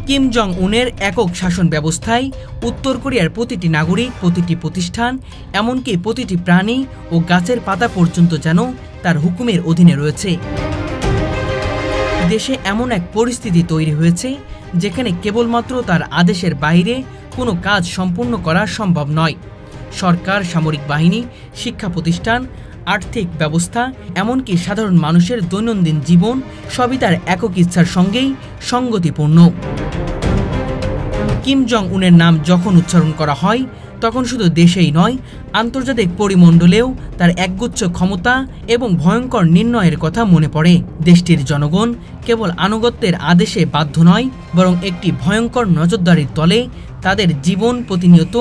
Kim Jong উনের একক শাসন ব্যবস্থায় উত্তর কোরিয়ার প্রতিটি নাগরিক, প্রতিটি প্রতিষ্ঠান, এমনকি প্রতিটি প্রাণী ও গাছের পাতা পর্যন্ত যেন তার হুকুমের অধীনে রয়েছে। দেশে এমন এক পরিস্থিতি তৈরি হয়েছে যেখানে কেবলমাত্র তার আদেশের বাইরে কোনো কাজ সম্পূর্ণ করা সম্ভব নয়। সরকার, সামরিক বাহিনী, শিক্ষা প্রতিষ্ঠান, আর্থিক ব্যবস্থা, এমনকি সাধারণ মানুষের দৈনন্দিন জীবন সবই তার একক ইচ্ছার সঙ্গেই সঙ্গতিপূর্ণ। কিম জং উনের নাম যখন উচ্চারণ করা হয় তখন শুধু দেশেই নয়, আন্তর্জাতিক পরিমণ্ডলেও তার একগুচ্ছ ক্ষমতা এবং ভয়ঙ্কর নির্ণয়ের কথা মনে পড়ে। দেশটির জনগণ কেবল আনুগত্যের আদেশে বাধ্য নয়, বরং একটি ভয়ঙ্কর নজরদারির তলে তাদের জীবন প্রতিনিয়ত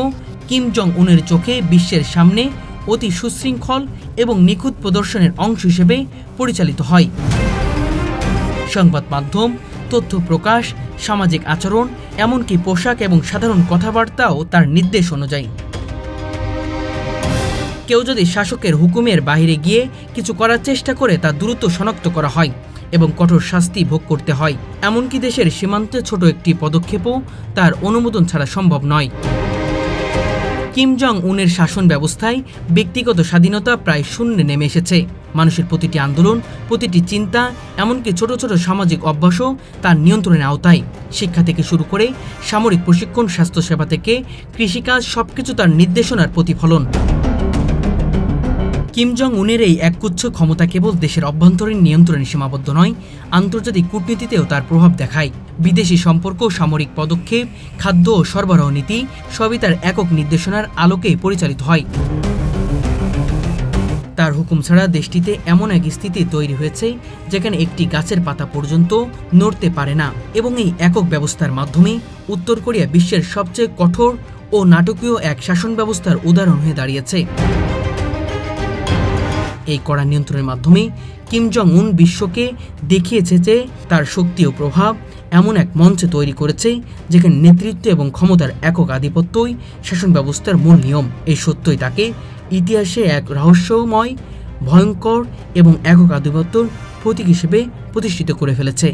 কিম জং উনের চোখে বিশ্বের সামনে অতি সুশৃঙ্খল এবং নিখুঁত প্রদর্শনের অংশ হিসেবে পরিচালিত হয়। সংবাদ মাধ্যম, তথ্য প্রকাশ, সামাজিক আচরণ, এমনকি পোশাক এবং সাধারণ কথাবার্তাও তার নির্দেশ অনুযায়ী। কেউ যদি শাসকের হুকুমের বাইরে গিয়ে কিছু করার চেষ্টা করে তা দ্রুত শনাক্ত করা হয় এবং কঠোর শাস্তি ভোগ করতে হয়। এমনকি দেশের সীমান্তে ছোট একটি পদক্ষেপও তার অনুমোদন ছাড়া সম্ভব নয়। কিম জং উনের শাসন ব্যবস্থায় ব্যক্তিগত স্বাধীনতা প্রায় শূন্যে নেমে এসেছে। মানুষের প্রতিটি আন্দোলন, প্রতিটি চিন্তা, এমনকি ছোট ছোট সামাজিক অভ্যাসও তার নিয়ন্ত্রণের আওতায়। শিক্ষা থেকে শুরু করে সামরিক প্রশিক্ষণ, স্বাস্থ্যসেবা থেকে কৃষিকাজ, সবকিছু তার নির্দেশনার প্রতিফলন। কিম জং উনের এই একগুচ্ছ ক্ষমতা কেবল দেশের অভ্যন্তরীণ নিয়ন্ত্রণে সীমাবদ্ধ নয়, আন্তর্জাতিক কূটনীতিতেও তার প্রভাব দেখায়। বিদেশি সম্পর্ক, সামরিক পদক্ষেপ, খাদ্য ও সরবরাহ নীতি সবই তার একক নির্দেশনার আলোকেই পরিচালিত হয়। তার হুকুম ছাড়া দেশটিতে এমন এক স্থিতি তৈরি হয়েছে যেখানে একটি গাছের পাতা পর্যন্ত নড়তে পারে না, এবং এই একক ব্যবস্থার মাধ্যমে উত্তর কোরিয়া বিশ্বের সবচেয়ে কঠোর ও নাটকীয় এক শাসন ব্যবস্থার উদাহরণ হয়ে দাঁড়িয়েছে। এই কড়া নিয়ন্ত্রণের মাধ্যমে কিম জং উন বিশ্বকে দেখিয়েছে যে তার শক্তি ও প্রভাব এমন এক মঞ্চে তৈরি করেছে যেখানে নেতৃত্ব এবং ক্ষমতার একক আধিপত্যই শাসন ব্যবস্থার মূল নিয়ম। এই সত্যই তাকে ইতিহাসে এক রহস্যময়, ভয়ঙ্কর এবং একক আধিপত্যর প্রতীক হিসেবে প্রতিষ্ঠিত করে ফেলেছে।